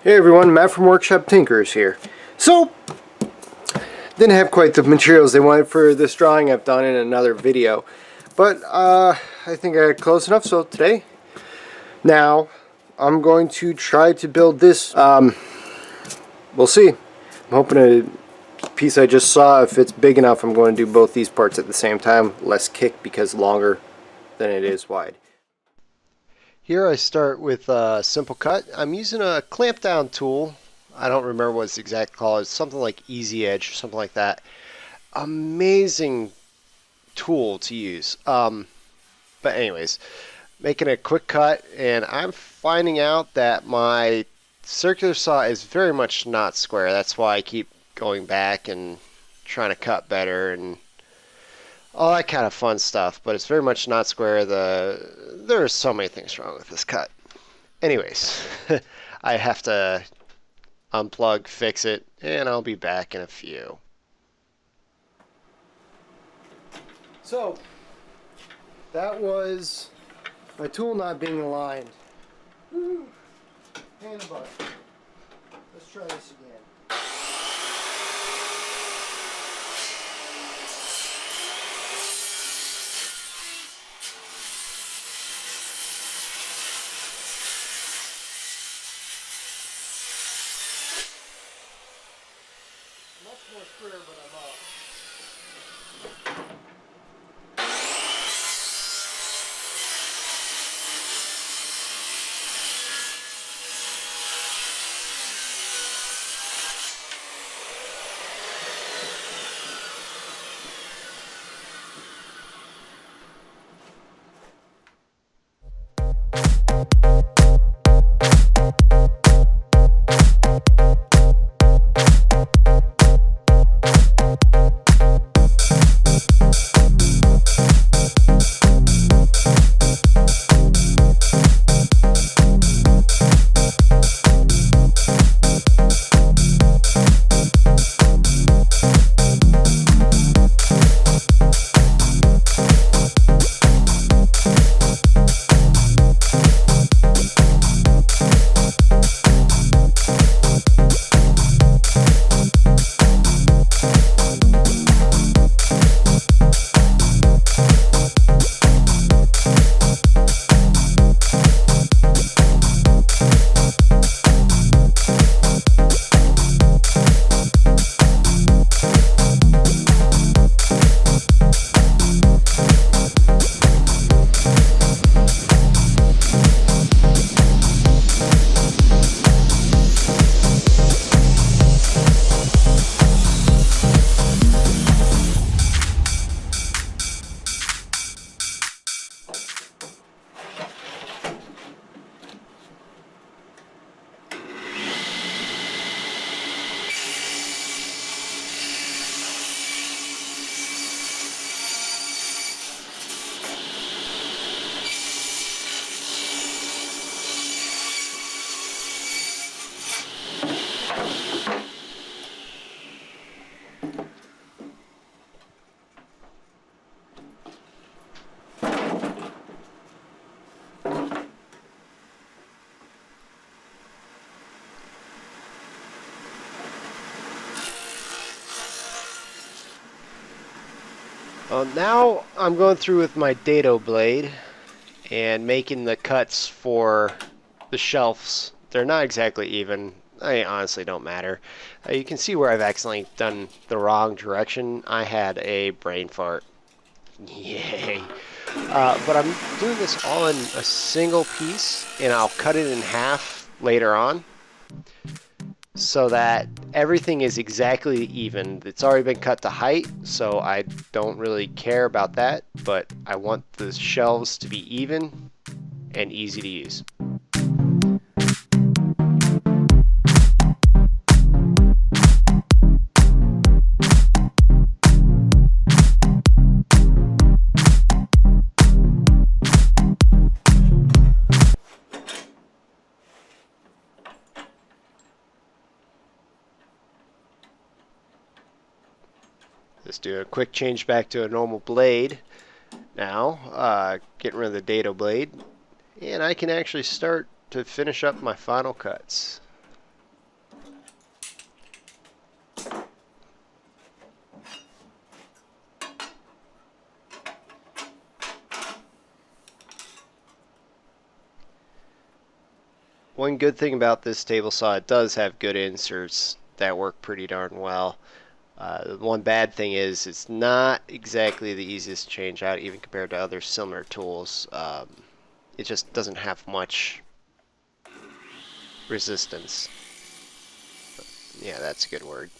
Hey everyone, Matt from Workshop Tinkers here. So, didn't have quite the materials they wanted for this drawing I've done in another video. But I think I got close enough, so today, now, I'm going to try to build this. We'll see. I'm hoping a piece I just saw, if it's big enough, I'm going to do both these parts at the same time. Less kick because longer than it is wide. Here I start with a simple cut. I'm using a clamp down tool. I don't remember what it's exactly called. It's something like Easy Edge or something like that. Amazing tool to use. But anyways, making a quick cut, and I'm finding out that my circular saw is very much not square. That's why I keep going back and trying to cut better and all that kind of fun stuff, but it's very much not square. There are so many things wrong with this cut. Anyways, I have to unplug, fix it, and I'll be back in a few. So, that was my tool not being aligned. Woo! Pain in the butt. Let's try this again. Much more square, but I'm off. Now I'm going through with my dado blade and making the cuts for the shelves. They're not exactly even. They honestly don't matter. You can see where I've accidentally done the wrong direction. I had a brain fart. Yay. But I'm doing this all in a single piece, and I'll cut it in half later on, so that everything is exactly even. It's already been cut to height, so I don't really care about that, but I want the shelves to be even and easy to use. Just do a quick change back to a normal blade. Now, getting rid of the dado blade, and I can actually start to finish up my final cuts. One good thing about this table saw, it does have good inserts that work pretty darn well. One bad thing is it's not exactly the easiest to change out, even compared to other similar tools. It just doesn't have much resistance. Yeah, that's a good word.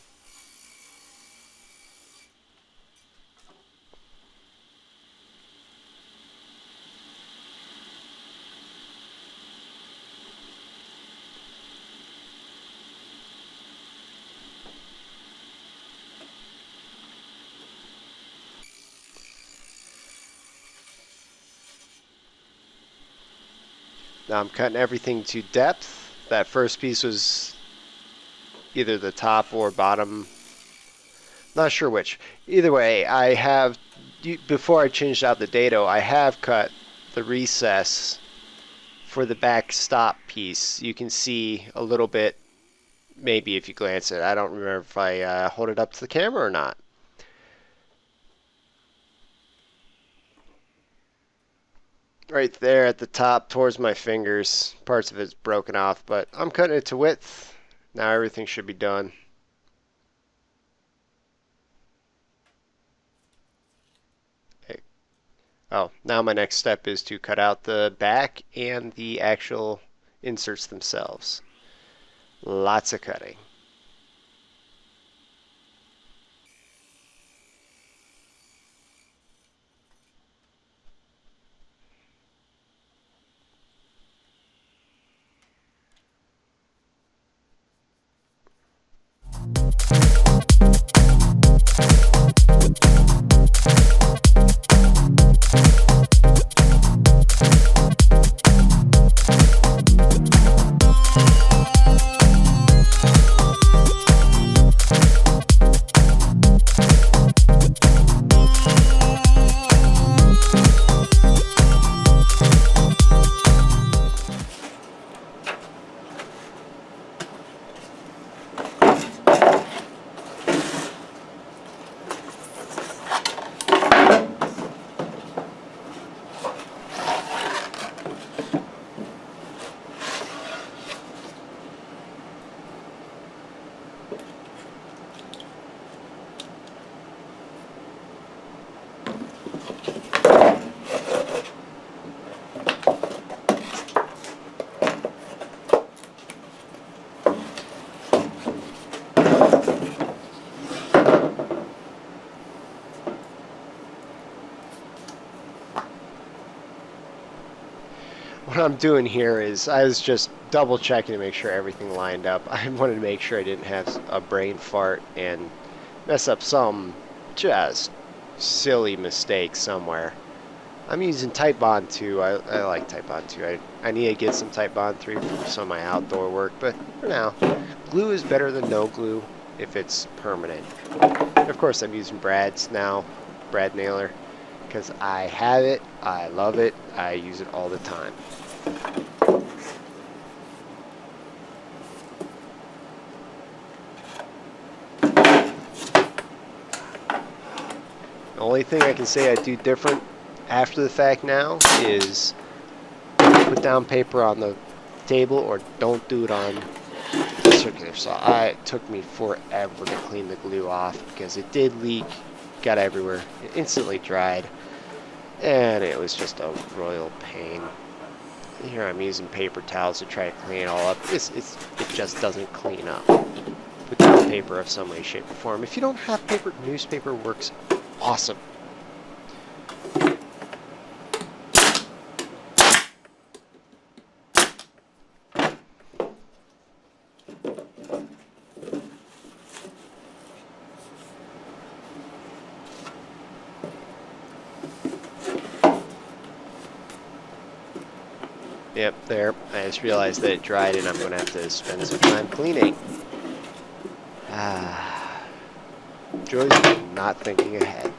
Now I'm cutting everything to depth. That first piece was either the top or bottom. Not sure which. Either way, I have, before I changed out the dado, I have cut the recess for the back stop piece. You can see a little bit, maybe if you glance at it. I don't remember if I hold it up to the camera or not. Right there at the top towards my fingers, parts of it's broken off, but I'm cutting it to width. Now everything should be done. Okay. Oh, now my next step is to cut out the back and the actual inserts themselves. Lots of cutting. What I'm doing here is I was just double checking to make sure everything lined up. I wanted to make sure I didn't have a brain fart and mess up some just silly mistake somewhere. I'm using Titebond 2. I like Titebond 2. I need to get some Titebond 3 for some of my outdoor work, but for now, glue is better than no glue if it's permanent. Of course, I'm using Brad's now, Brad Nailer, because I have it, I love it, I use it all the time. The only thing I can say I do different after the fact now is put down paper on the table or don't do it on the circular saw. It took me forever to clean the glue off because it did leak, got everywhere. It instantly dried, and it was just a royal pain. Here I'm using paper towels to try to clean it all up. It just doesn't clean up. Put down paper of some way, shape, or form. If you don't have paper, newspaper works awesome. Yep, there. I just realized that it dried and I'm going to have to spend some time cleaning. Joys of not thinking ahead.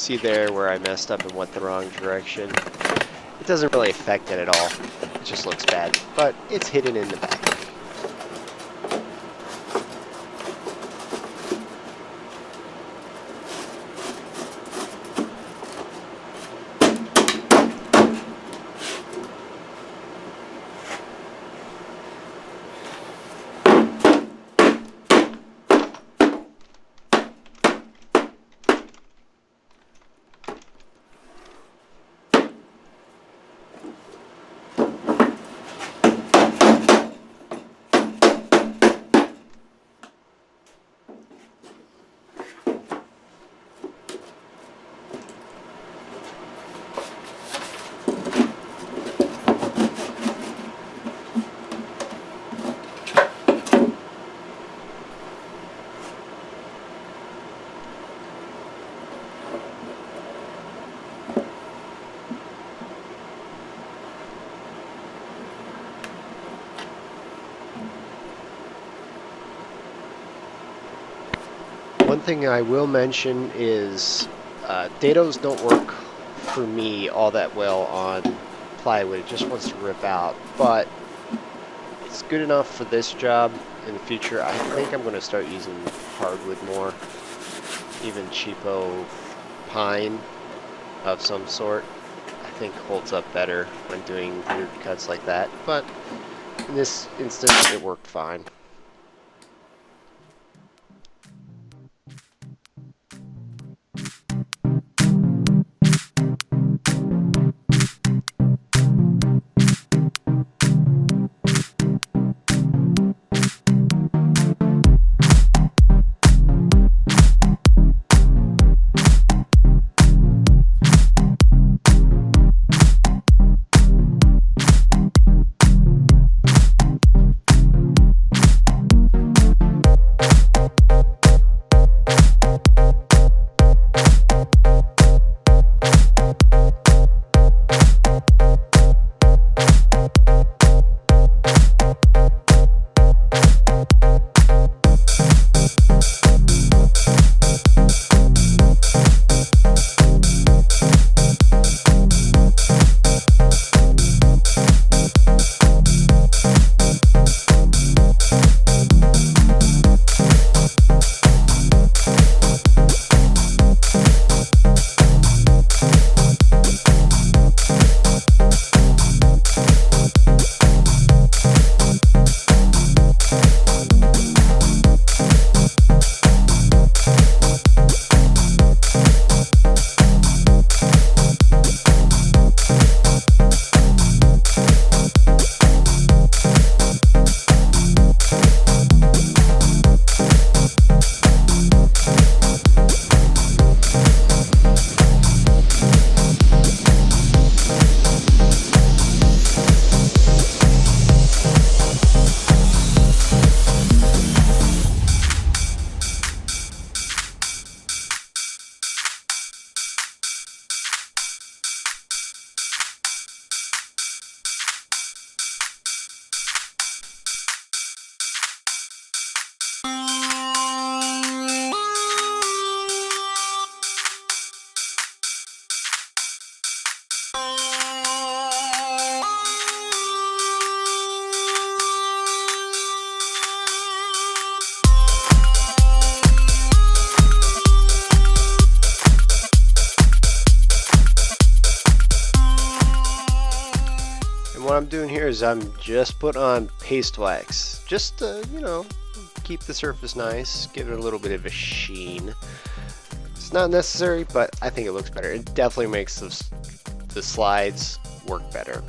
See there where I messed up and went the wrong direction? It doesn't really affect it at all. It just looks bad, but it's hidden in the back. One thing I will mention is dados don't work for me all that well on plywood. It just wants to rip out, but it's good enough for this job. In the future, I think I'm going to start using hardwood more, even cheapo pine of some sort. I think holds up better when doing weird cuts like that, but in this instance it worked fine. What I'm doing here is I'm just putting on paste wax, just to, you know, keep the surface nice, give it a little bit of a sheen. It's not necessary, but I think it looks better. It definitely makes the slides work better.